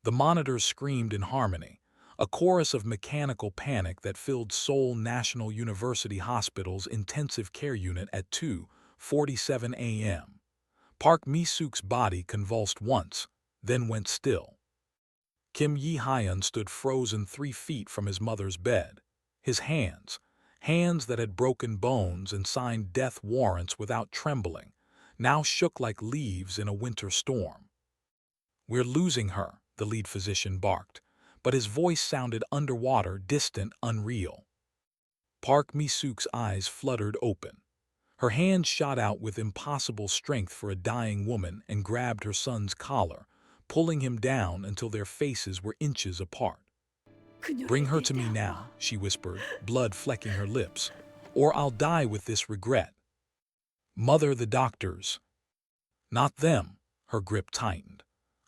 The monitors screamed in harmony, a chorus of mechanical panic that filled Seoul National University Hospital's intensive care unit at 2:47 a.m. Park Mi-Sook's body convulsed once, then went still. Kim Jae-Hyun stood frozen 3 feet from his mother's bed. His hands that had broken bones and signed death warrants without trembling, now shook like leaves in a winter storm. "We're losing her," the lead physician barked, but his voice sounded underwater, distant, unreal. Park Mi-Sook's eyes fluttered open. Her hand shot out with impossible strength for a dying woman and grabbed her son's collar, pulling him down until their faces were inches apart. "Bring 그녀를 her to me now," 얘기하고. she whispered, blood flecking her lips, "or I'll die with this regret." "Mother, the doctors." "Not them." Her grip tightened.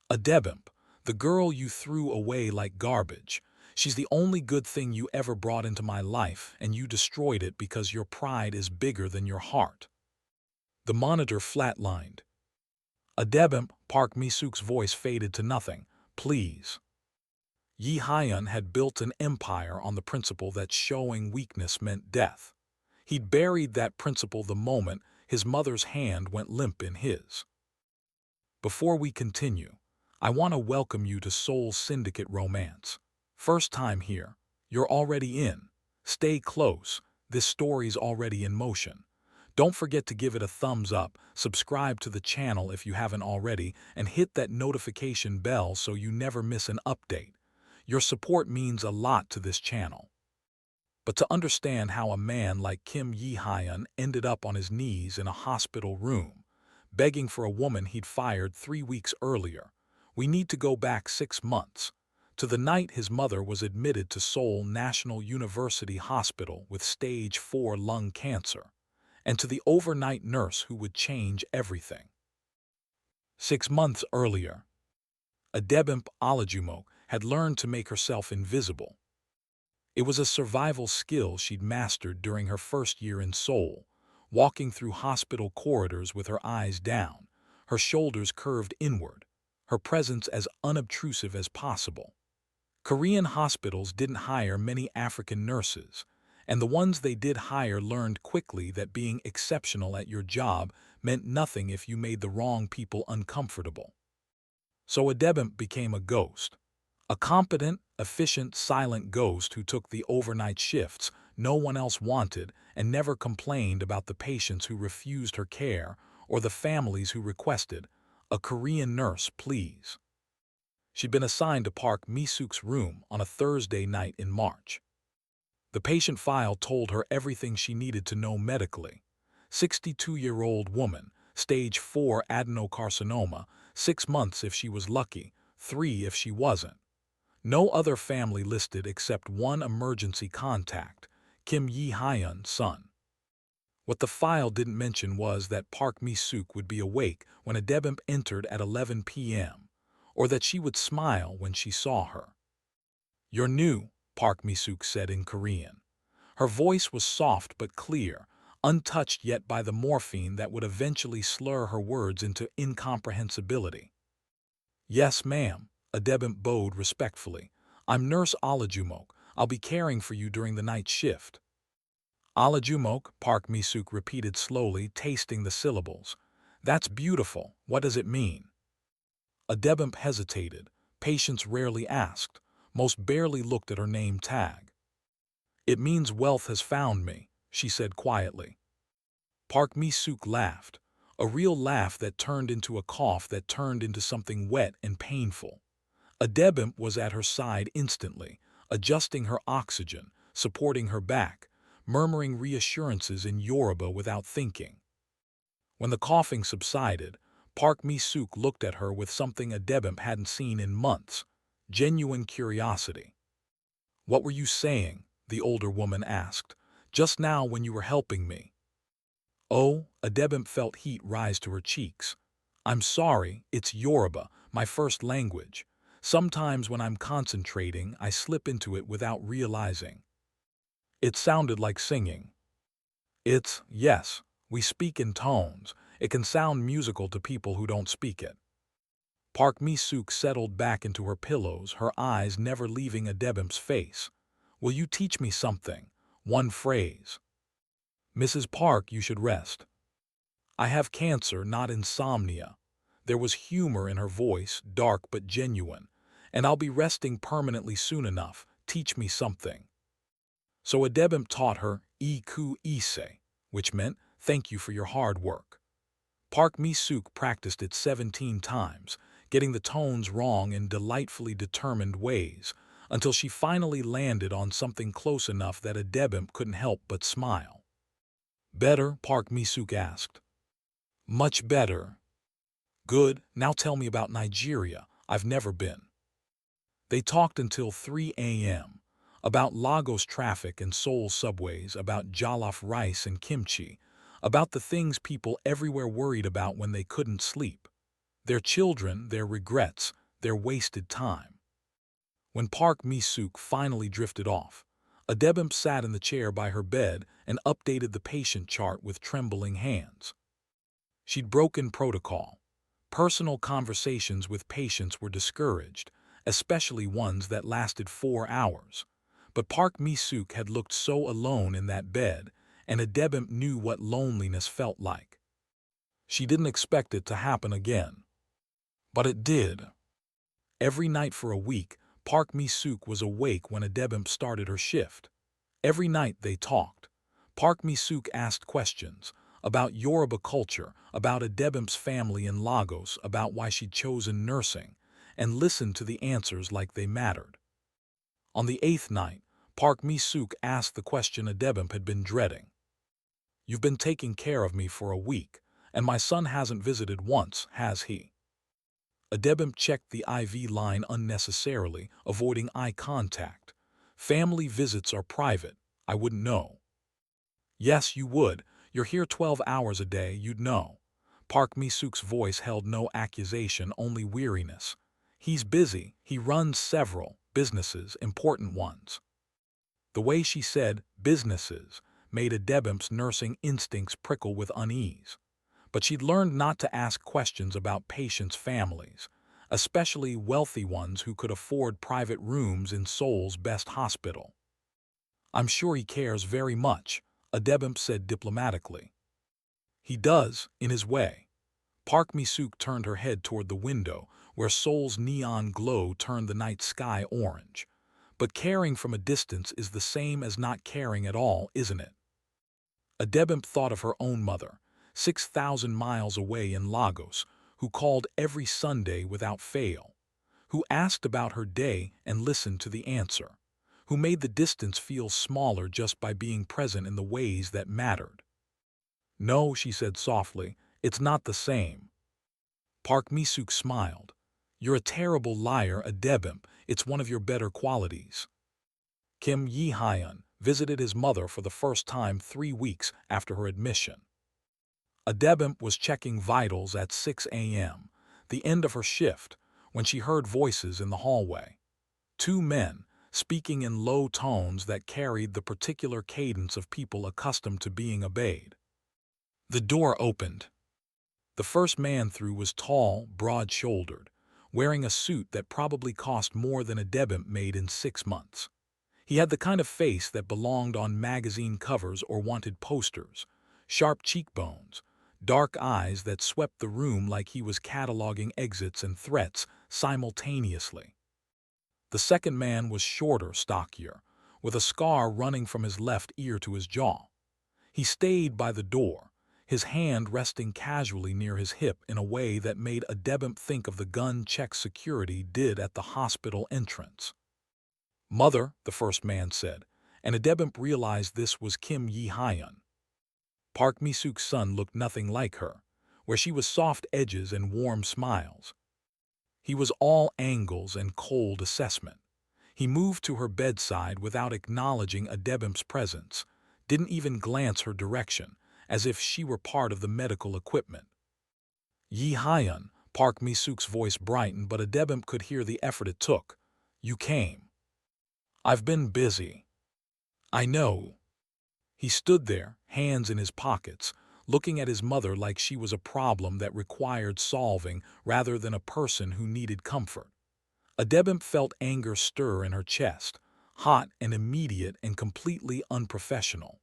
"Adebimpe, the girl you threw away like garbage. She's the only good thing you ever brought into my life, and you destroyed it because your pride is bigger than your heart." The monitor flatlined. "Adebimpe," Park Mi-Sook's voice faded to nothing. "Please." Jae-Hyun had built an empire on the principle that showing weakness meant death. He'd buried that principle the moment his mother's hand went limp in his. "Before we continue, I want to welcome you to Seoul Syndicate Romance. First time here, you're already in. Stay close, this story's already in motion. Don't forget to give it a thumbs up, subscribe to the channel if you haven't already, and hit that notification bell so you never miss an update. Your support means a lot to this channel." But to understand how a man like Kim Jae-Hyun ended up on his knees in a hospital room, begging for a woman he'd fired 3 weeks earlier, we need to go back 6 months, to the night his mother was admitted to Seoul National University Hospital with stage 4 lung cancer, and to the overnight nurse who would change everything. 6 months earlier, Adebimpe Olajumoke had learned to make herself invisible. It was a survival skill she'd mastered during her first year in Seoul, walking through hospital corridors with her eyes down, her shoulders curved inward, her presence as unobtrusive as possible. Korean hospitals didn't hire many African nurses, and the ones they did hire learned quickly that being exceptional at your job meant nothing if you made the wrong people uncomfortable. So Adebimpe became a ghost. A competent, efficient, silent ghost who took the overnight shifts no one else wanted and never complained about the patients who refused her care or the families who requested, "A Korean nurse, please." She'd been assigned to Park Mi-Sook's room on a Thursday night in March. The patient file told her everything she needed to know medically. 62-year-old woman, stage 4 adenocarcinoma, 6 months if she was lucky, 3 if she wasn't. No other family listed except one emergency contact, Kim Jae-Hyun's son. What the file didn't mention was that Park Mi-Sook would be awake when Adebimpe entered at 11 p.m., or that she would smile when she saw her. "You're new," Park Mi-Sook said in Korean. Her voice was soft but clear, untouched yet by the morphine that would eventually slur her words into incomprehensibility. "Yes, ma'am," Adebimpe bowed respectfully. "I'm Nurse Olajumoke. I'll be caring for you during the night shift." "Olajumoke," Park Mi-Sook repeated slowly, tasting the syllables. "That's beautiful. What does it mean?" Adebimpe hesitated. Patients rarely asked, most barely looked at her name tag. "It means wealth has found me," she said quietly. Park Mi-Sook laughed, a real laugh that turned into a cough that turned into something wet and painful. Adebimpe was at her side instantly, adjusting her oxygen, supporting her back, murmuring reassurances in Yoruba without thinking. When the coughing subsided, Park Mi-Sook looked at her with something Adebimpe hadn't seen in months, genuine curiosity. "What were you saying?" the older woman asked. "Just now when you were helping me." "Oh," Adebimpe felt heat rise to her cheeks. "I'm sorry, it's Yoruba, my first language. Sometimes when I'm concentrating, I slip into it without realizing." It sounded like singing. Yes, we speak in tones. It can sound musical to people who don't speak it." Park Mi-Sook settled back into her pillows, her eyes never leaving Adebimpe's face. "Will you teach me something? One phrase." "Mrs. Park, you should rest. I have cancer, not insomnia." There was humor in her voice, dark but genuine. "And I'll be resting permanently soon enough. Teach me something." So Adebimpe taught her "Iku ise," which meant "thank you for your hard work." Park Mi-Sook practiced it 17 times, getting the tones wrong in delightfully determined ways, until she finally landed on something close enough that Adebimpe couldn't help but smile. "Better?" Park Mi-Sook asked. "Much better." "Good, now tell me about Nigeria. I've never been." They talked until 3 a.m. about Lagos traffic and Seoul subways, about jollof rice and kimchi, about the things people everywhere worried about when they couldn't sleep. Their children, their regrets, their wasted time. When Park Mi-Sook finally drifted off, Adebimpe sat in the chair by her bed and updated the patient chart with trembling hands. She'd broken protocol. Personal conversations with patients were discouraged, especially ones that lasted 4 hours. But Park Mi-Sook had looked so alone in that bed, and Adebimpe knew what loneliness felt like. She didn't expect it to happen again. But it did. Every night for a week, Park Mi-Sook was awake when Adebimpe started her shift. Every night they talked. Park Mi-Sook asked questions about Yoruba culture, about Adebimpe's family in Lagos, about why she'd chosen nursing, and listened to the answers like they mattered. On the 8th night, Park Mi-Sook asked the question Adebimpe had been dreading. "You've been taking care of me for a week, and my son hasn't visited once, has he?" Adebimpe checked the IV line unnecessarily, avoiding eye contact. "Family visits are private. I wouldn't know." "Yes, you would. You're here 12 hours a day, you'd know." Park Mi-Sook's voice held no accusation, only weariness. "He's busy. He runs several businesses, important ones." The way she said "businesses" made Adebimpe's nursing instincts prickle with unease. But she'd learned not to ask questions about patients' families, especially wealthy ones who could afford private rooms in Seoul's best hospital. "I'm sure he cares very much," Adebimpe said diplomatically. "He does, in his way." Park Mi-Sook turned her head toward the window, where Seoul's neon glow turned the night sky orange. "But caring from a distance is the same as not caring at all, isn't it?" Adebimpe thought of her own mother, 6,000 miles away in Lagos, who called every Sunday without fail, who asked about her day and listened to the answer, who made the distance feel smaller just by being present in the ways that mattered. "No," she said softly, "it's not the same." Park Mi-Sook smiled. "You're a terrible liar, Adebimpe. It's one of your better qualities." Kim Jae-Hyun visited his mother for the first time 3 weeks after her admission. Adebimpe was checking vitals at 6 a.m., the end of her shift, when she heard voices in the hallway. 2 men, speaking in low tones that carried the particular cadence of people accustomed to being obeyed. The door opened. The first man through was tall, broad-shouldered, wearing a suit that probably cost more than Adebimpe made in 6 months. He had the kind of face that belonged on magazine covers or wanted posters, sharp cheekbones, dark eyes that swept the room like he was cataloging exits and threats simultaneously. The second man was shorter, stockier, with a scar running from his left ear to his jaw. He stayed by the door, his hand resting casually near his hip in a way that made Adebimpe think of the gun check security did at the hospital entrance. "Mother," the first man said, and Adebimpe realized this was Kim Jae-Hyun. Park Mi-Sook's son looked nothing like her, where she was soft edges and warm smiles. He was all angles and cold assessment. He moved to her bedside without acknowledging Adebimpe's presence, didn't even glance her direction, as if she were part of the medical equipment. "Jae-Hyun," Park Mi-Sook's voice brightened, but Adebimpe could hear the effort it took. "You came." "I've been busy." "I know." He stood there, hands in his pockets, looking at his mother like she was a problem that required solving rather than a person who needed comfort. Adebimpe felt anger stir in her chest, hot and immediate and completely unprofessional.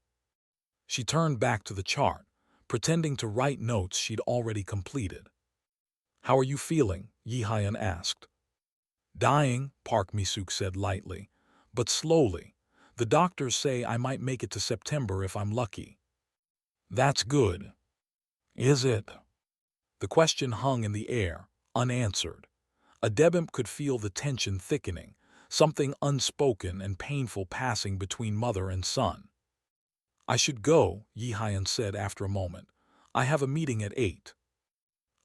She turned back to the chart, pretending to write notes she'd already completed. "How are you feeling?" Jae-Hyun asked. "Dying," Park Mi-Sook said lightly, "but slowly. The doctors say I might make it to September if I'm lucky." "That's good." "Is it?" The question hung in the air, unanswered. Adebimpe could feel the tension thickening, something unspoken and painful passing between mother and son. "I should go," Jae-Hyun said after a moment. "I have a meeting at 8.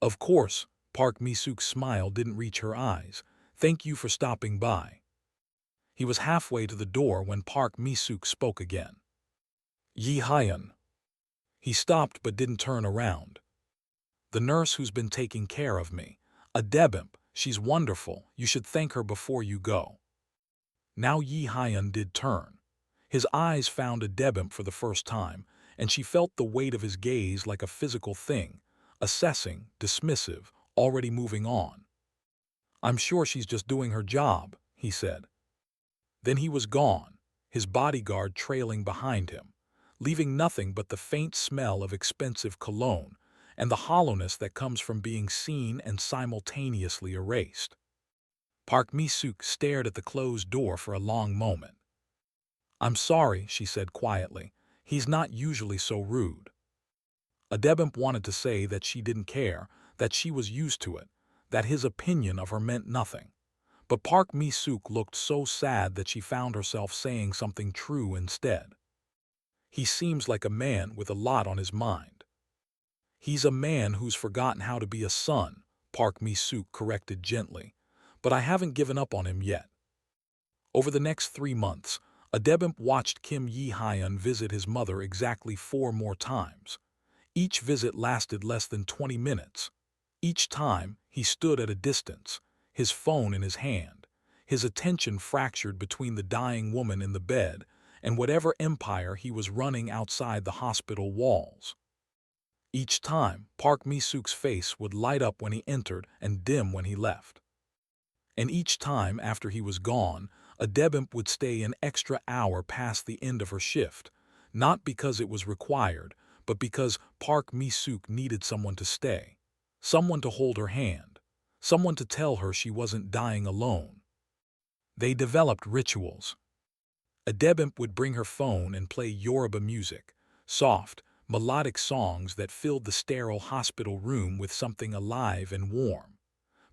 "Of course," Park Mi-Sook's smile didn't reach her eyes. "Thank you for stopping by." He was halfway to the door when Park Mi-Sook spoke again. "Jae-Hyun." He stopped but didn't turn around. "The nurse who's been taking care of me. Adebimpe, she's wonderful. You should thank her before you go." Now Jae-Hyun did turn. His eyes found Adebimpe for the first time, and she felt the weight of his gaze like a physical thing, assessing, dismissive, already moving on. "I'm sure she's just doing her job," he said. Then he was gone, his bodyguard trailing behind him, leaving nothing but the faint smell of expensive cologne and the hollowness that comes from being seen and simultaneously erased. Park Mi-Sook stared at the closed door for a long moment. "I'm sorry," she said quietly. "He's not usually so rude." Adebimpe wanted to say that she didn't care, that she was used to it, that his opinion of her meant nothing. But Park Mi-Sook looked so sad that she found herself saying something true instead. "He seems like a man with a lot on his mind." "He's a man who's forgotten how to be a son," Park Mi-Sook corrected gently. "But I haven't given up on him yet." Over the next 3 months, Adebimpe watched Kim Jae-Hyun visit his mother exactly 4 more times. Each visit lasted less than 20 minutes. Each time, he stood at a distance, his phone in his hand, his attention fractured between the dying woman in the bed and whatever empire he was running outside the hospital walls. Each time, Park Mi-Sook's face would light up when he entered and dim when he left. And each time after he was gone, Adebimpe would stay an extra hour past the end of her shift, not because it was required, but because Park Mi-Sook needed someone to stay, someone to hold her hand, someone to tell her she wasn't dying alone. They developed rituals. Adebimpe would bring her phone and play Yoruba music, soft, melodic songs that filled the sterile hospital room with something alive and warm.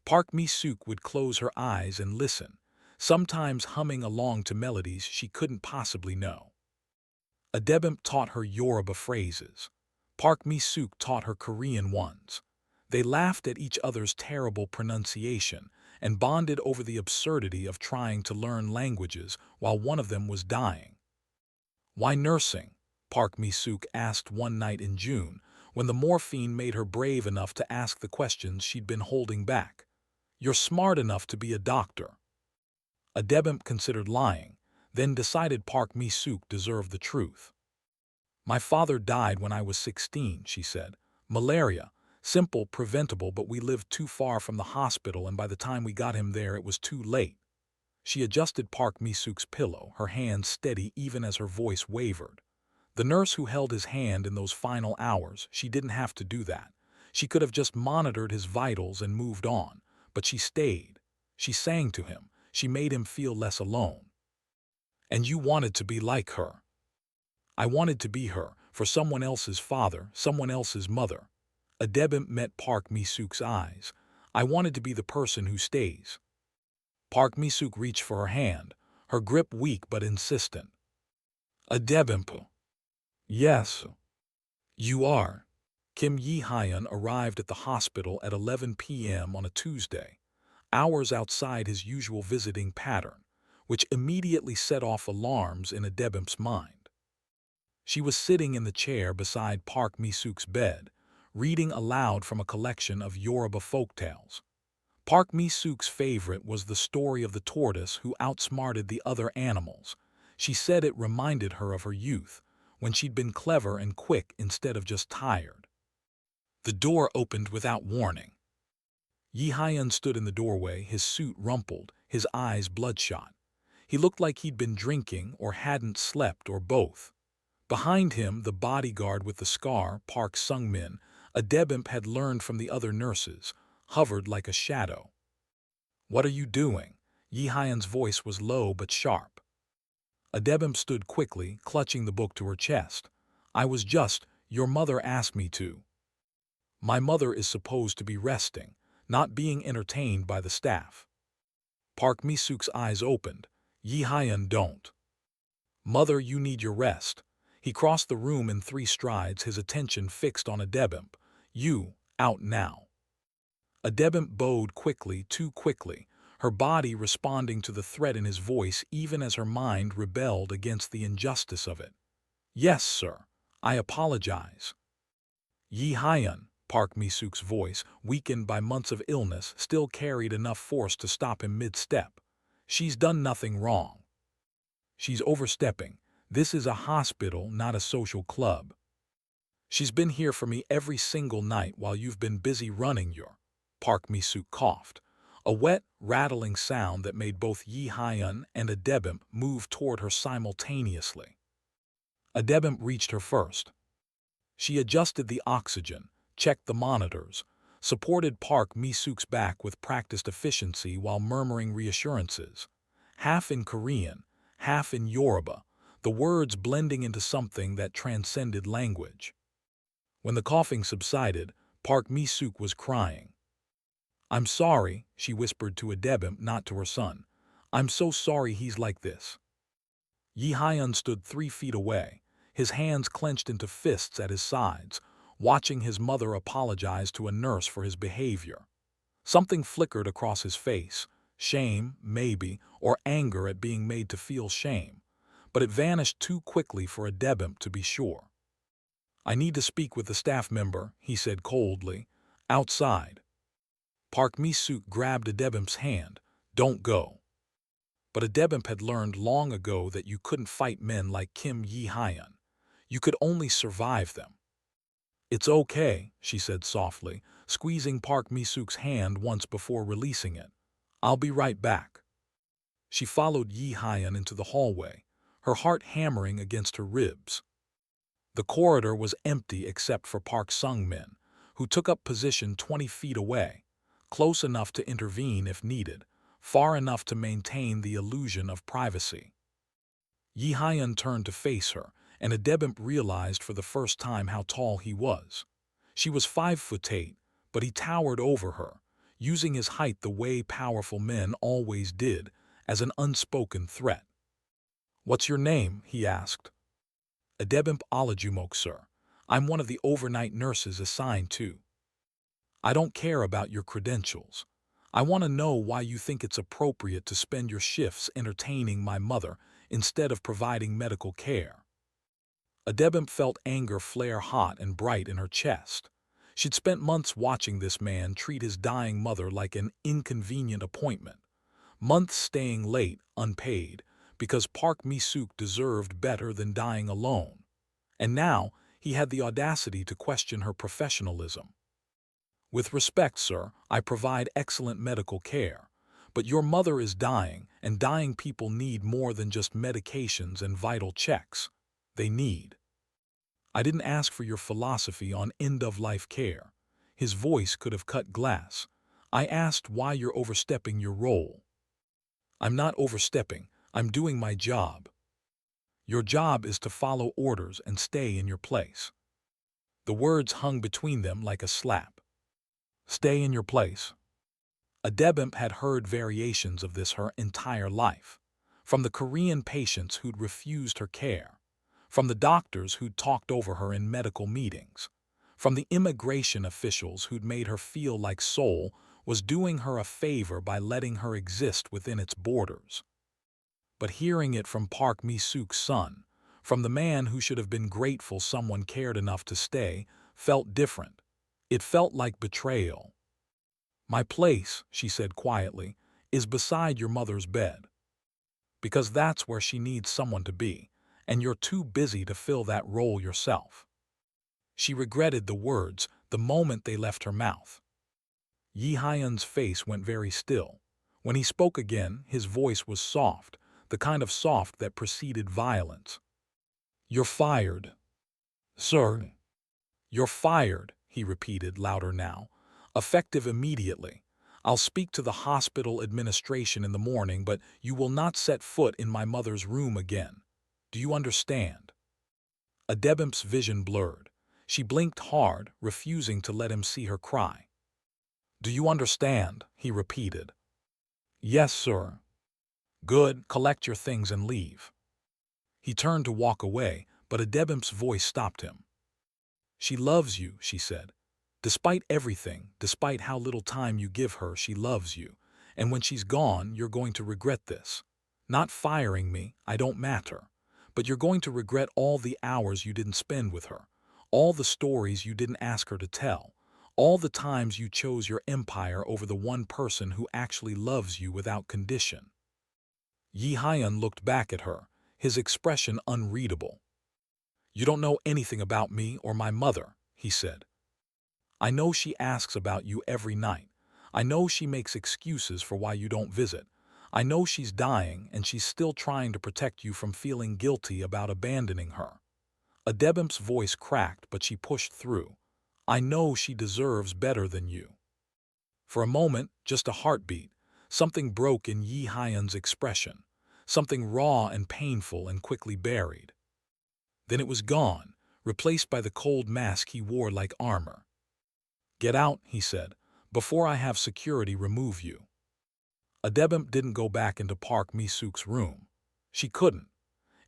Park Mi-Sook would close her eyes and listen, sometimes humming along to melodies she couldn't possibly know. Adebimpe taught her Yoruba phrases. Park Mi-Sook taught her Korean ones. They laughed at each other's terrible pronunciation and bonded over the absurdity of trying to learn languages while one of them was dying. "Why nursing?" Park Mi-Sook asked one night in June, when the morphine made her brave enough to ask the questions she'd been holding back. "You're smart enough to be a doctor." Adebimpe considered lying, then decided Park Mi-Sook deserved the truth. "My father died when I was 16, she said. "Malaria. Simple, preventable, but we lived too far from the hospital and by the time we got him there it was too late." She adjusted Park Mi-Sook's pillow, her hands steady even as her voice wavered. The nurse who held his hand in those final hours, she didn't have to do that. She could have just monitored his vitals and moved on, but she stayed. She sang to him. She made him feel less alone. "And you wanted to be like her." "I wanted to be her, for someone else's father, someone else's mother." Adebimpe met Park Mi-Sook's eyes. "I wanted to be the person who stays." Park Mi-Sook reached for her hand, her grip weak but insistent. "Adebimpe." "Yes." "You are." Kim Jae-Hyun arrived at the hospital at 11 p.m. on a Tuesday, hours outside his usual visiting pattern, which immediately set off alarms in Adebimpe's mind. She was sitting in the chair beside Park Mi-Sook's bed, reading aloud from a collection of Yoruba folktales. Park Mi-Sook's favorite was the story of the tortoise who outsmarted the other animals. She said it reminded her of her youth, when she'd been clever and quick instead of just tired. The door opened without warning. Yi-hyun stood in the doorway, his suit rumpled, his eyes bloodshot. He looked like he'd been drinking or hadn't slept or both. Behind him, the bodyguard with the scar, Park Sung-min, Adebimpe had learned from the other nurses, hovered like a shadow. "What are you doing?" Yi-hyun's voice was low but sharp. Adebimpe stood quickly, clutching the book to her chest. Your mother asked me to." "My mother is supposed to be resting, not being entertained by the staff." Park Mi-Sook's eyes opened. "Yi-hyun, don't." "Mother, you need your rest." He crossed the room in 3 strides, his attention fixed on Adebimpe. "You, out now." Adebimpe bowed quickly, too quickly, her body responding to the threat in his voice even as her mind rebelled against the injustice of it. "Yes, sir. I apologize." Yi-hyun, Park Mi-Sook's voice, weakened by months of illness, still carried enough force to stop him mid-step. "She's done nothing wrong. She's overstepping. This is a hospital, not a social club. She's been here for me every single night while you've been busy running your—" Park Mi-Sook coughed, a wet, rattling sound that made both Yi-hyun and Adebimpe move toward her simultaneously. Adebimpe reached her first. She adjusted the oxygen, checked the monitors, supported Park Mi-Sook's back with practiced efficiency while murmuring reassurances, half in Korean, half in Yoruba, the words blending into something that transcended language. When the coughing subsided, Park Mi-Sook was crying. "I'm sorry," she whispered to Adebimpe, not to her son. "I'm so sorry he's like this." Yi-hyun stood 3 feet away, his hands clenched into fists at his sides, watching his mother apologize to a nurse for his behavior. Something flickered across his face, shame, maybe, or anger at being made to feel shame, but it vanished too quickly for Adebimpe to be sure. "I need to speak with the staff member," he said coldly. "Outside." Park Mi-Sook grabbed Adebimpe's hand. "Don't go." But Adebimpe had learned long ago that you couldn't fight men like Kim Jae-Hyun. You could only survive them. "It's okay," she said softly, squeezing Park Mi-Sook's hand once before releasing it. "I'll be right back." She followed Yi-hyun into the hallway, her heart hammering against her ribs. The corridor was empty except for Park Sung-min, who took up position 20 feet away, close enough to intervene if needed, far enough to maintain the illusion of privacy. Yi-hyun turned to face her, and Adebimpe realized for the first time how tall he was. She was 5'8", but he towered over her, using his height the way powerful men always did, as an unspoken threat. "What's your name?" he asked. "Adebimpe Olajumoke, sir. I'm one of the overnight nurses assigned to." "I don't care about your credentials. I want to know why you think it's appropriate to spend your shifts entertaining my mother instead of providing medical care." Adebimpe felt anger flare hot and bright in her chest. She'd spent months watching this man treat his dying mother like an inconvenient appointment, months staying late, unpaid, because Park Mi-Sook deserved better than dying alone. And now he had the audacity to question her professionalism. "With respect, sir, I provide excellent medical care. But your mother is dying, and dying people need more than just medications and vital checks. They need—" "I didn't ask for your philosophy on end-of-life care." His voice could have cut glass. "I asked why you're overstepping your role." "I'm not overstepping. I'm doing my job." "Your job is to follow orders and stay in your place." The words hung between them like a slap. "Stay in your place." Adebimpe had heard variations of this her entire life, from the Korean patients who'd refused her care, from the doctors who'd talked over her in medical meetings, from the immigration officials who'd made her feel like Seoul was doing her a favor by letting her exist within its borders. But hearing it from Park Mi-Sook's son, from the man who should have been grateful someone cared enough to stay, felt different. It felt like betrayal. "My place," she said quietly, "is beside your mother's bed. Because that's where she needs someone to be, and you're too busy to fill that role yourself." She regretted the words the moment they left her mouth. Yi-hyun's face went very still. When he spoke again, his voice was soft, the kind of soft that preceded violence. "You're fired, sir." "You're fired," he repeated, louder now. "Effective immediately. I'll speak to the hospital administration in the morning, but you will not set foot in my mother's room again. Do you understand?" Adebimpe's vision blurred. She blinked hard, refusing to let him see her cry. "Do you understand?" he repeated. "Yes, sir." "Good, collect your things and leave." He turned to walk away, but Adebimpe's voice stopped him. "She loves you," she said. "Despite everything, despite how little time you give her, she loves you. And when she's gone, you're going to regret this. Not firing me, I don't matter. But you're going to regret all the hours you didn't spend with her, all the stories you didn't ask her to tell, all the times you chose your empire over the one person who actually loves you without condition." Yi-hyun looked back at her, his expression unreadable. "You don't know anything about me or my mother," he said. "I know she asks about you every night. I know she makes excuses for why you don't visit. I know she's dying and she's still trying to protect you from feeling guilty about abandoning her." Adebimpe's voice cracked, but she pushed through. "I know she deserves better than you." For a moment, just a heartbeat, something broke in Yi-hyun's expression, something raw and painful and quickly buried. Then it was gone, replaced by the cold mask he wore like armor. "Get out," he said, "before I have security remove you." Adebimpe didn't go back into Park Mi-Sook's room. She couldn't.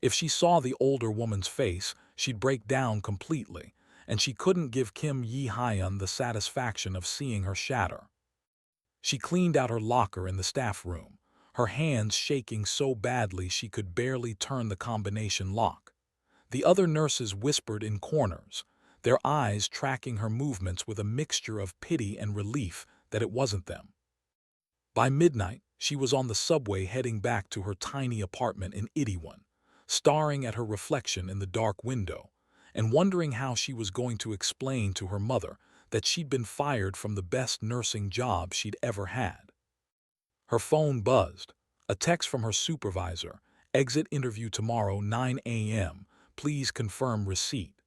If she saw the older woman's face, she'd break down completely, and she couldn't give Kim Jae-Hyun the satisfaction of seeing her shatter. She cleaned out her locker in the staff room, her hands shaking so badly she could barely turn the combination lock. The other nurses whispered in corners, their eyes tracking her movements with a mixture of pity and relief that it wasn't them. By midnight, she was on the subway heading back to her tiny apartment in Itaewon, staring at her reflection in the dark window, and wondering how she was going to explain to her mother that she'd been fired from the best nursing job she'd ever had. Her phone buzzed. A text from her supervisor, "Exit interview tomorrow 9 a.m. Please confirm receipt."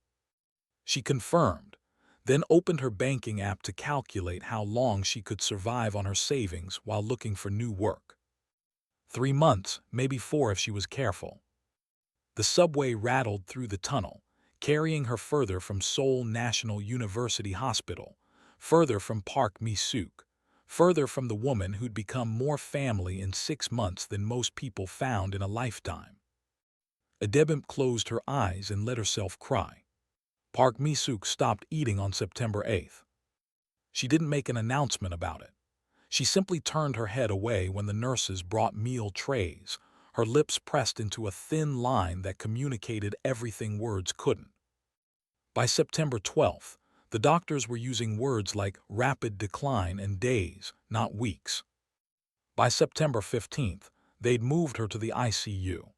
She confirmed, then opened her banking app to calculate how long she could survive on her savings while looking for new work. 3 months, maybe 4 if she was careful. The subway rattled through the tunnel, carrying her further from Seoul National University Hospital, further from Park Mi-Sook, further from the woman who'd become more family in 6 months than most people found in a lifetime. Adebimpe closed her eyes and let herself cry. Park Mi-Sook stopped eating on September 8th. She didn't make an announcement about it. She simply turned her head away when the nurses brought meal trays, her lips pressed into a thin line that communicated everything words couldn't. By September 12th, the doctors were using words like rapid decline and days, not weeks. By September 15th, they'd moved her to the ICU.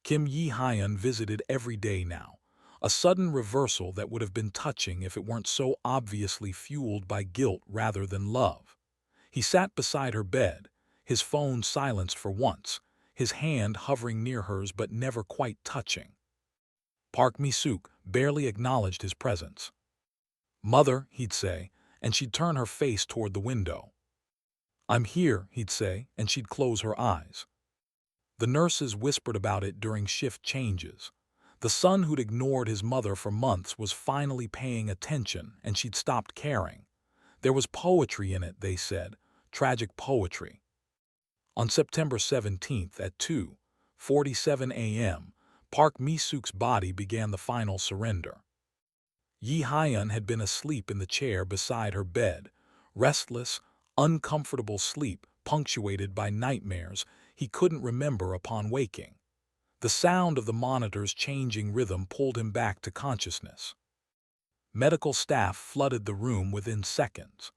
Kim Jae-Hyun visited every day now, a sudden reversal that would have been touching if it weren't so obviously fueled by guilt rather than love. He sat beside her bed, his phone silenced for once, his hand hovering near hers but never quite touching. Park Mi-Sook barely acknowledged his presence. "Mother," he'd say, and she'd turn her face toward the window. "I'm here," he'd say, and she'd close her eyes. The nurses whispered about it during shift changes. The son who'd ignored his mother for months was finally paying attention, and she'd stopped caring. There was poetry in it, they said, tragic poetry. On September 17th at 2:47 a.m., Park Mi-Sook's body began the final surrender. Yi-Hyun had been asleep in the chair beside her bed, restless, uncomfortable sleep punctuated by nightmares he couldn't remember upon waking. The sound of the monitor's changing rhythm pulled him back to consciousness. Medical staff flooded the room within seconds.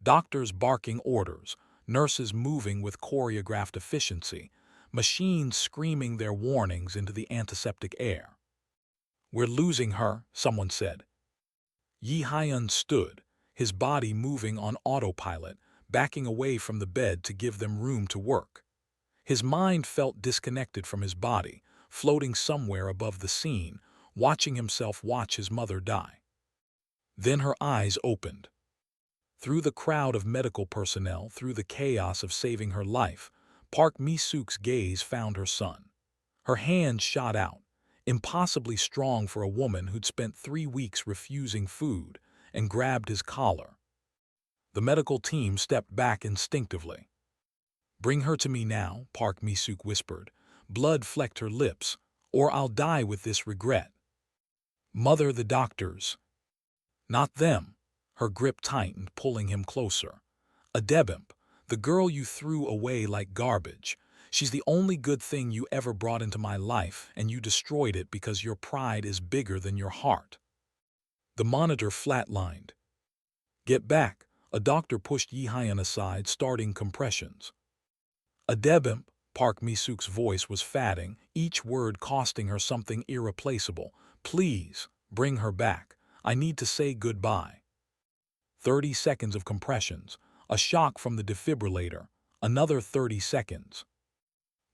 Doctors barking orders, nurses moving with choreographed efficiency, machines screaming their warnings into the antiseptic air. "We're losing her," someone said. Yi-hyun stood, his body moving on autopilot, backing away from the bed to give them room to work. His mind felt disconnected from his body, floating somewhere above the scene, watching himself watch his mother die. Then her eyes opened. Through the crowd of medical personnel, through the chaos of saving her life, Park Mi-Sook's gaze found her son. Her hand shot out, impossibly strong for a woman who'd spent 3 weeks refusing food, and grabbed his collar. The medical team stepped back instinctively. "Bring her to me now," Park Mi-Sook whispered. Blood flecked her lips, "or I'll die with this regret." "Mother, the doctors." "Not them." Her grip tightened, pulling him closer. "Adebimpe, the girl you threw away like garbage. She's the only good thing you ever brought into my life, and you destroyed it because your pride is bigger than your heart." The monitor flatlined. "Get back." A doctor pushed Yi-hyun aside, starting compressions. "Adebimpe," Park Mi-Sook's voice was fatting, each word costing her something irreplaceable. "Please, bring her back. I need to say goodbye." 30 seconds of compressions, a shock from the defibrillator, another 30 seconds.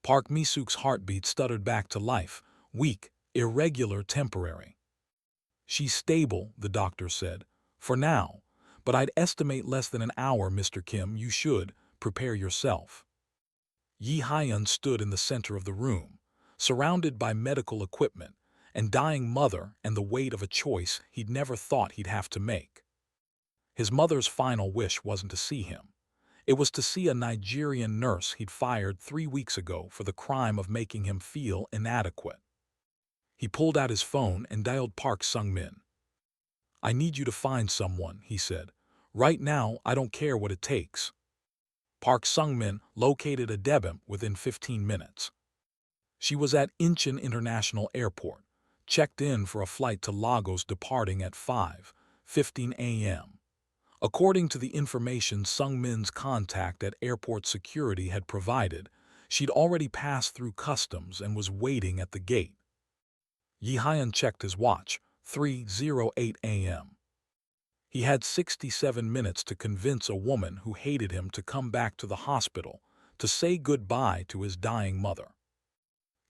Park Mi-Sook's heartbeat stuttered back to life, weak, irregular, temporary. "She's stable," the doctor said, "for now, but I'd estimate less than an hour, Mr. Kim. You should prepare yourself." Yi-hyun stood in the center of the room, surrounded by medical equipment, and dying mother and the weight of a choice he'd never thought he'd have to make. His mother's final wish wasn't to see him. It was to see a Nigerian nurse he'd fired 3 weeks ago for the crime of making him feel inadequate. He pulled out his phone and dialed Park Sung-min. "I need you to find someone," he said. "Right now, I don't care what it takes." Park Sung-min located Adebimpe within 15 minutes. She was at Incheon International Airport, checked in for a flight to Lagos departing at 5:15 a.m. According to the information Sung-min's contact at airport security had provided, she'd already passed through customs and was waiting at the gate. Yi-hyun checked his watch, 3:08 a.m. He had 67 minutes to convince a woman who hated him to come back to the hospital, to say goodbye to his dying mother.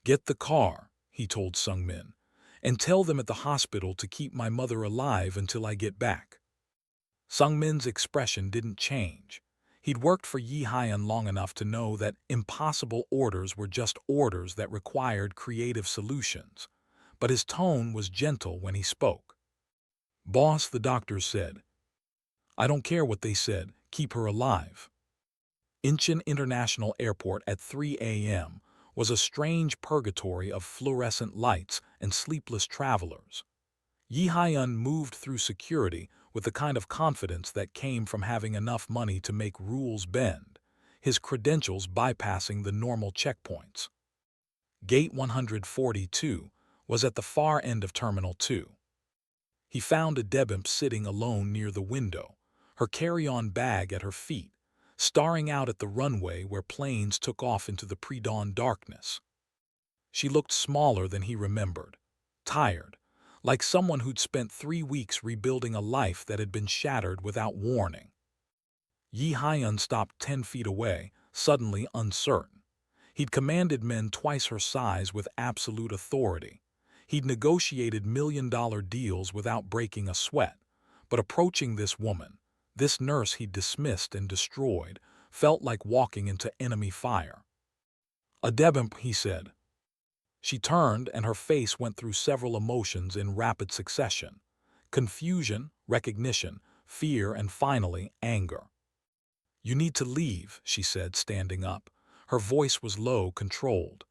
"Get the car," he told Sung-min, "and tell them at the hospital to keep my mother alive until I get back." Sung-min's expression didn't change. He'd worked for Yi-hyun long enough to know that impossible orders were just orders that required creative solutions, but his tone was gentle when he spoke. "Boss," the doctors said. "I don't care what they said, keep her alive." Incheon International Airport at 3 a.m. was a strange purgatory of fluorescent lights and sleepless travelers. Yi-hyun moved through security with the kind of confidence that came from having enough money to make rules bend, his credentials bypassing the normal checkpoints. Gate 142 was at the far end of Terminal 2. He found Adebimpe sitting alone near the window, her carry-on bag at her feet, staring out at the runway where planes took off into the pre-dawn darkness. She looked smaller than he remembered, tired, like someone who'd spent 3 weeks rebuilding a life that had been shattered without warning. Yi-hyun stopped 10 feet away, suddenly uncertain. He'd commanded men twice her size with absolute authority. He'd negotiated million-dollar deals without breaking a sweat. But approaching this woman, this nurse he'd dismissed and destroyed, felt like walking into enemy fire. "Adebimpe," he said. She turned, and her face went through several emotions in rapid succession: confusion, recognition, fear, and finally, anger. "You need to leave," she said, standing up. Her voice was low, controlled.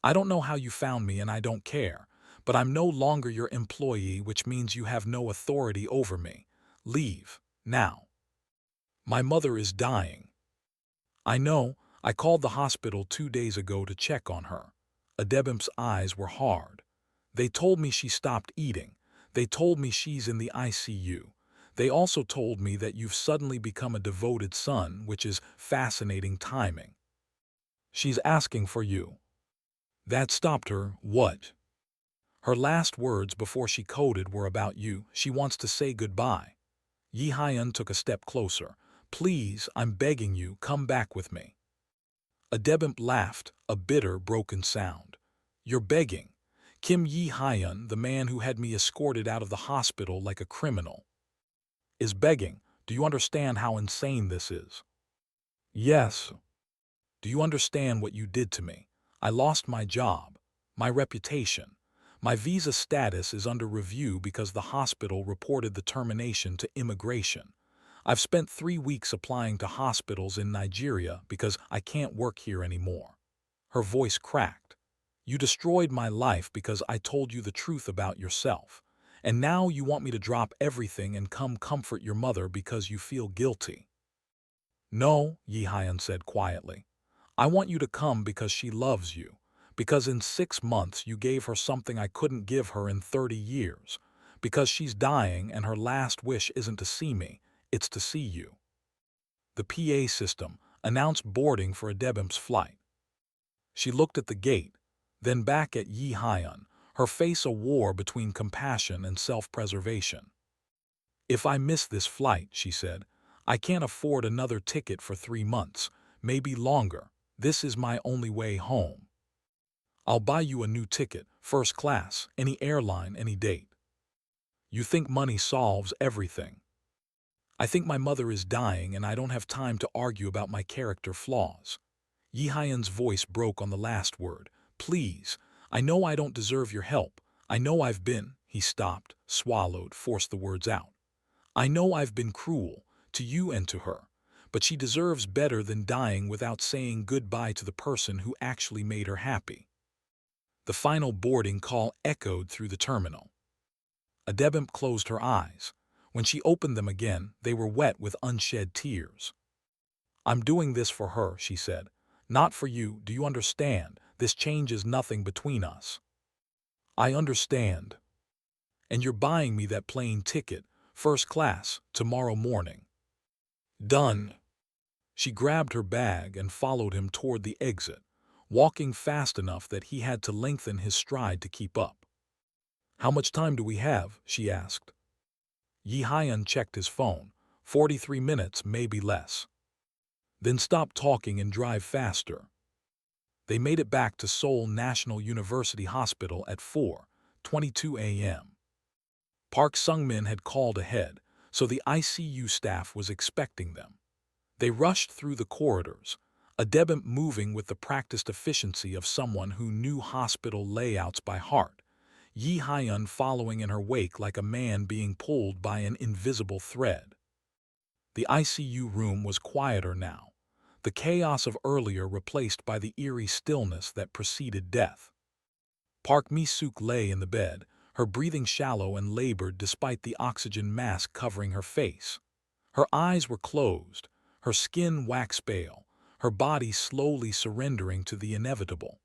"I don't know how you found me, and I don't care, but I'm no longer your employee, which means you have no authority over me. Leave, now." "My mother is dying." "I know. I called the hospital 2 days ago to check on her." Adebimpe's eyes were hard. "They told me she stopped eating. They told me she's in the ICU. They also told me that you've suddenly become a devoted son, which is fascinating timing." She's asking for you. That stopped her. What? Her last words before she coded were about you. She wants to say goodbye. Yi-hyun took a step closer. Please, I'm begging you, come back with me. Adebimpe laughed, a bitter, broken sound. You're begging. Kim Yi-hyun, the man who had me escorted out of the hospital like a criminal, is begging. Do you understand how insane this is? Yes. Do you understand what you did to me? I lost my job, my reputation. My visa status is under review because the hospital reported the termination to immigration. I've spent 3 weeks applying to hospitals in Nigeria because I can't work here anymore. Her voice cracked. You destroyed my life because I told you the truth about yourself. And now you want me to drop everything and come comfort your mother because you feel guilty. No, Yi-hyun said quietly. I want you to come because she loves you. Because in 6 months you gave her something I couldn't give her in 30 years. Because she's dying and her last wish isn't to see me, it's to see you. The PA system announced boarding for Adebimpe's flight. She looked at the gate, then back at Yi-hyun, her face a war between compassion and self-preservation. If I miss this flight, she said, I can't afford another ticket for 3 months, maybe longer. This is my only way home. I'll buy you a new ticket, first class, any airline, any date. You think money solves everything. I think my mother is dying and I don't have time to argue about my character flaws. Yi-hyun's voice broke on the last word. Please, I know I don't deserve your help. I know I've been, he stopped, swallowed, forced the words out. I know I've been cruel, to you and to her, but she deserves better than dying without saying goodbye to the person who actually made her happy. The final boarding call echoed through the terminal. Adebimpe closed her eyes. When she opened them again, they were wet with unshed tears. I'm doing this for her, she said. Not for you, do you understand? This changes nothing between us. I understand. And you're buying me that plane ticket, first class, tomorrow morning. Done. She grabbed her bag and followed him toward the exit, walking fast enough that he had to lengthen his stride to keep up. How much time do we have? She asked. Yi-hyun checked his phone. 43 minutes, maybe less. Then stop talking and drive faster. They made it back to Seoul National University Hospital at 4:22 a.m. Park Sung-min had called ahead, so the ICU staff was expecting them. They rushed through the corridors, Adebimpe moving with the practiced efficiency of someone who knew hospital layouts by heart, Yi-hyun following in her wake like a man being pulled by an invisible thread. The ICU room was quieter now, the chaos of earlier replaced by the eerie stillness that preceded death. Park Mi-Sook lay in the bed, her breathing shallow and labored despite the oxygen mask covering her face. Her eyes were closed, her skin wax pale, her body slowly surrendering to the inevitable.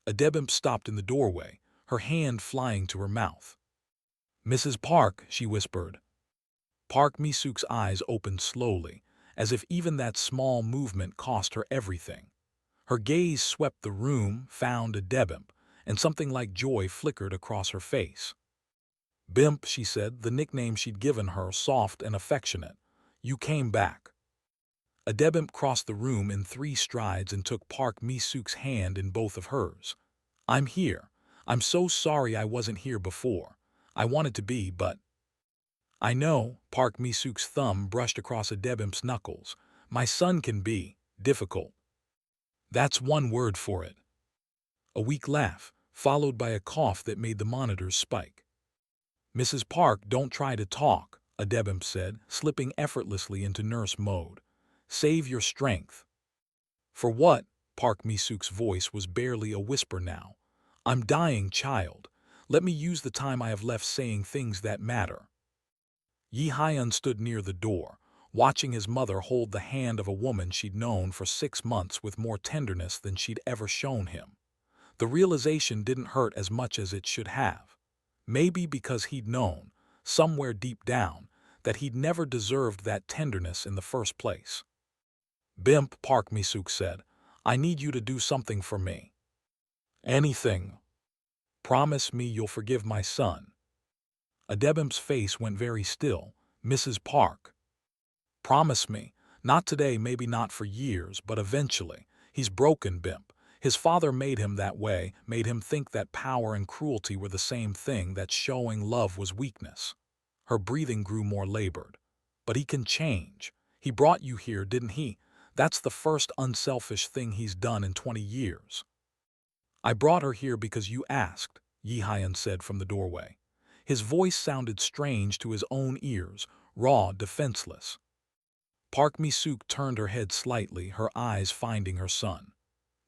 Adebimpe stopped in the doorway, her hand flying to her mouth. Mrs. Park, she whispered. Park Mi-Sook's eyes opened slowly, as if even that small movement cost her everything. Her gaze swept the room, found Adebimpe, and something like joy flickered across her face. Bimp, she said, the nickname she'd given her, soft and affectionate. You came back. Adebimpe crossed the room in 3 strides and took Park Mi-Sook's hand in both of hers. I'm here. I'm so sorry I wasn't here before. I wanted to be, but... I know, Park Mi-Sook's thumb brushed across Adebimpe's knuckles. My son can be difficult. That's one word for it. A weak laugh, followed by a cough that made the monitors spike. Mrs. Park, don't try to talk, Adebimpe said, slipping effortlessly into nurse mode. Save your strength. For what? Park Mi-Sook's voice was barely a whisper now. I'm dying, child. Let me use the time I have left saying things that matter. Yi-hyun stood near the door, watching his mother hold the hand of a woman she'd known for 6 months with more tenderness than she'd ever shown him. The realization didn't hurt as much as it should have. Maybe because he'd known, somewhere deep down, that he'd never deserved that tenderness in the first place. Bimp, Park Mi-Sook said, I need you to do something for me. Anything. Promise me you'll forgive my son. Adebimpe's face went very still. Mrs. Park. Promise me. Not today, maybe not for years, but eventually. He's broken, Bimp. His father made him that way, made him think that power and cruelty were the same thing, that showing love was weakness. Her breathing grew more labored. But he can change. He brought you here, didn't he? That's the first unselfish thing he's done in 20 years. I brought her here because you asked, Yi-Hyun said from the doorway. His voice sounded strange to his own ears, raw, defenseless. Park Mi-Sook turned her head slightly, her eyes finding her son.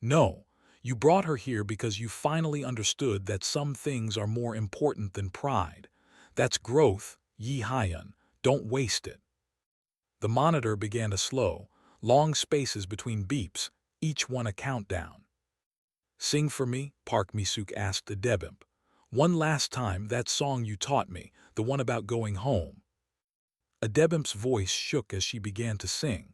No, you brought her here because you finally understood that some things are more important than pride. That's growth, Yi-Hyun. Don't waste it. The monitor began to slow, long spaces between beeps, each one a countdown. Sing for me, Park Mi-Sook asked Adebimpe. One last time, that song you taught me, the one about going home. Adebimpe's voice shook as she began to sing.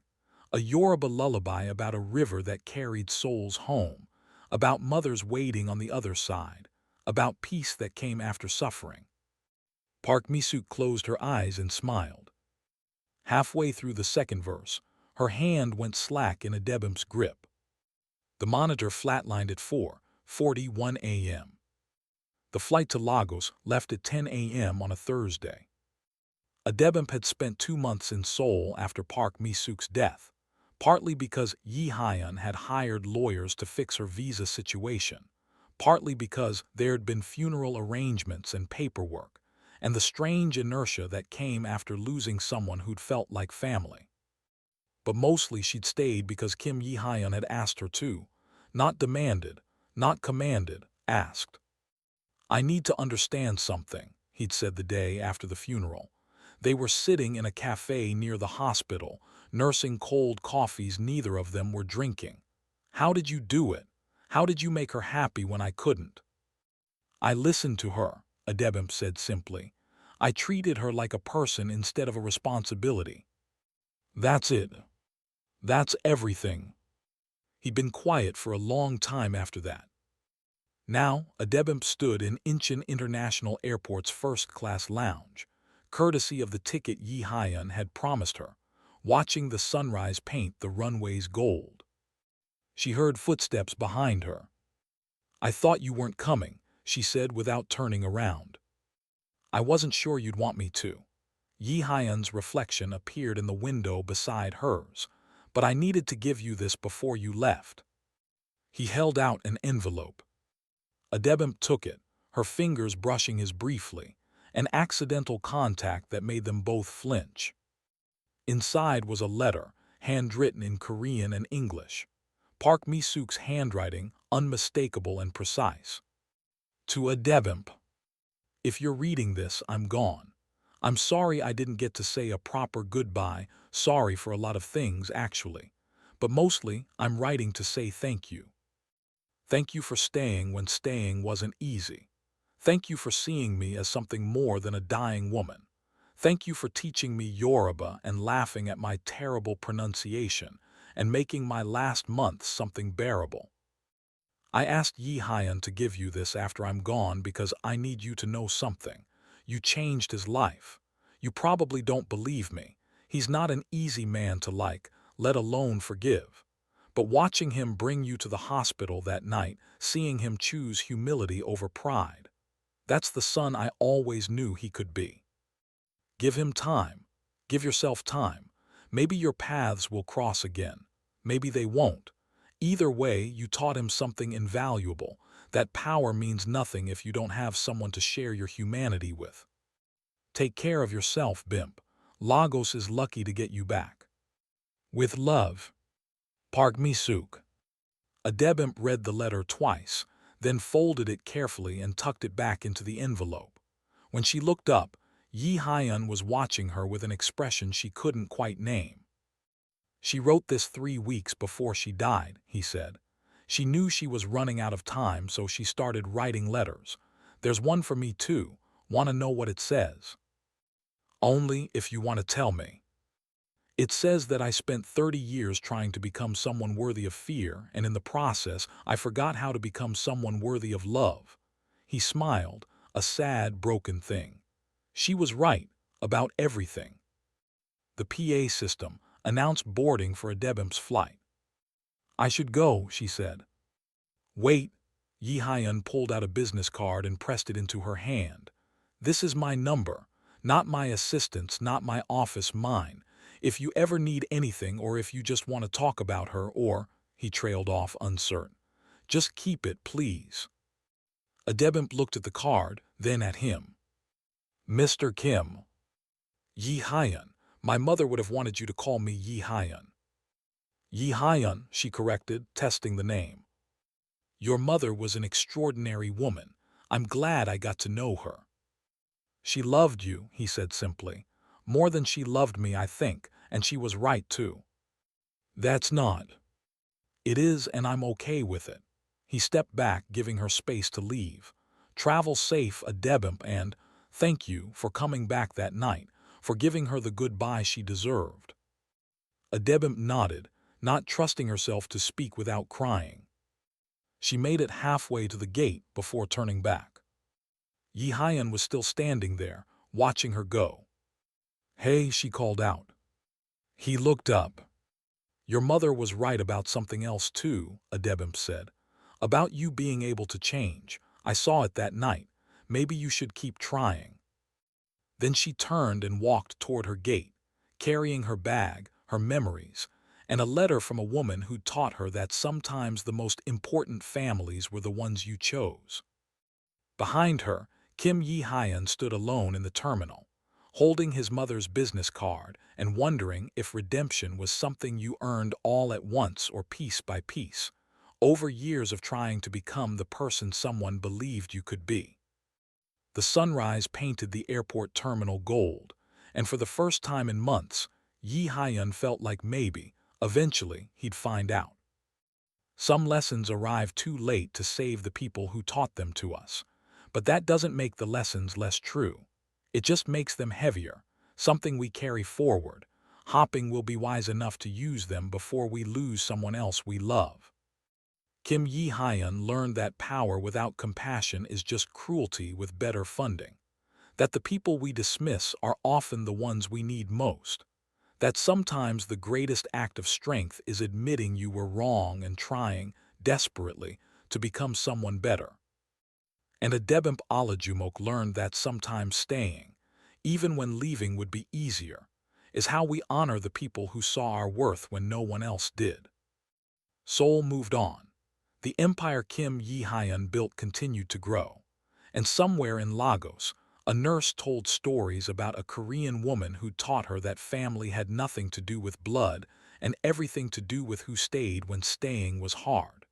A Yoruba lullaby about a river that carried souls home, about mothers waiting on the other side, about peace that came after suffering. Park Mi-Sook closed her eyes and smiled. Halfway through the second verse, her hand went slack in Adebimpe's grip. The monitor flatlined at 4:41 a.m. The flight to Lagos left at 10 a.m. on a Thursday. Adebimpe had spent 2 months in Seoul after Park Mi-Sook's death, partly because Yi-Hyun had hired lawyers to fix her visa situation, partly because there had been funeral arrangements and paperwork, and the strange inertia that came after losing someone who'd felt like family. But mostly she'd stayed because Kim Jae-Hyun had asked her to. Not demanded, not commanded, asked. I need to understand something, he'd said the day after the funeral. They were sitting in a cafe near the hospital, nursing cold coffees neither of them were drinking. How did you do it? How did you make her happy when I couldn't? I listened to her, Adebimpe said simply. I treated her like a person instead of a responsibility. That's it. That's everything. He'd been quiet for a long time after that. Now, Adebimpe stood in Incheon International Airport's first-class lounge, courtesy of the ticket Yi-Hyun had promised her, watching the sunrise paint the runways gold. She heard footsteps behind her. I thought you weren't coming, she said without turning around. I wasn't sure you'd want me to. Yi-Hyun's reflection appeared in the window beside hers, but I needed to give you this before you left. He held out an envelope. Adebimpe took it, her fingers brushing his briefly, an accidental contact that made them both flinch. Inside was a letter, handwritten in Korean and English. Park Mi-Sook's handwriting, unmistakable and precise. To Adebimpe. If you're reading this, I'm gone. I'm sorry I didn't get to say a proper goodbye, sorry for a lot of things, actually. But mostly, I'm writing to say thank you. Thank you for staying when staying wasn't easy. Thank you for seeing me as something more than a dying woman. Thank you for teaching me Yoruba and laughing at my terrible pronunciation and making my last month something bearable. I asked Yi-Hyun to give you this after I'm gone because I need you to know something. You changed his life. You probably don't believe me. He's not an easy man to like, let alone forgive. But watching him bring you to the hospital that night, seeing him choose humility over pride, that's the son I always knew he could be. Give him time. Give yourself time. Maybe your paths will cross again. Maybe they won't. Either way, you taught him something invaluable, that power means nothing if you don't have someone to share your humanity with. Take care of yourself, Bimp. Lagos is lucky to get you back. With love, Park Mi-Sook. Adebimpe read the letter twice, then folded it carefully and tucked it back into the envelope. When she looked up, Yi-Hyun was watching her with an expression she couldn't quite name. She wrote this 3 weeks before she died, he said. She knew she was running out of time, so she started writing letters. There's one for me too. Want to know what it says? Only if you want to tell me. It says that I spent 30 years trying to become someone worthy of fear, and in the process, I forgot how to become someone worthy of love. He smiled, a sad, broken thing. She was right, about everything. The PA system announced boarding for Adebimpe's flight. I should go, she said. Wait. Yi-hyun pulled out a business card and pressed it into her hand. This is my number, not my assistant's, not my office, mine. If you ever need anything or if you just want to talk about her or, he trailed off uncertain. Just keep it, please. Adebimpe looked at the card, then at him. Mr. Kim. Yi-hyun. My mother would have wanted you to call me Yi-hyun. Yi-hyun, she corrected, testing the name. Your mother was an extraordinary woman. I'm glad I got to know her. She loved you, he said simply. More than she loved me, I think, and she was right too. That's not. It is, and I'm okay with it. He stepped back, giving her space to leave. Travel safe, Adebimpe, and thank you for coming back that night, for giving her the goodbye she deserved. Adebimpe nodded, not trusting herself to speak without crying. She made it halfway to the gate before turning back. Yi-hyun was still standing there, watching her go. Hey, she called out. He looked up. Your mother was right about something else too, Adebimpe said. About you being able to change. I saw it that night. Maybe you should keep trying. Then she turned and walked toward her gate, carrying her bag, her memories, and a letter from a woman who taught her that sometimes the most important families were the ones you chose. Behind her, Kim Jae-Hyun stood alone in the terminal, holding his mother's business card and wondering if redemption was something you earned all at once or piece by piece, over years of trying to become the person someone believed you could be. The sunrise painted the airport terminal gold, and for the first time in months, Yi-hyun felt like maybe, eventually, he'd find out. Some lessons arrive too late to save the people who taught them to us, but that doesn't make the lessons less true. It just makes them heavier, something we carry forward, hoping we'll be wise enough to use them before we lose someone else we love. Kim Jae-Hyun learned that power without compassion is just cruelty with better funding, that the people we dismiss are often the ones we need most, that sometimes the greatest act of strength is admitting you were wrong and trying, desperately, to become someone better. And Adebimpe Olajumoke learned that sometimes staying, even when leaving would be easier, is how we honor the people who saw our worth when no one else did. Seoul moved on. The empire Kim Jae-Hyun built continued to grow, and somewhere in Lagos, a nurse told stories about a Korean woman who taught her that family had nothing to do with blood and everything to do with who stayed when staying was hard.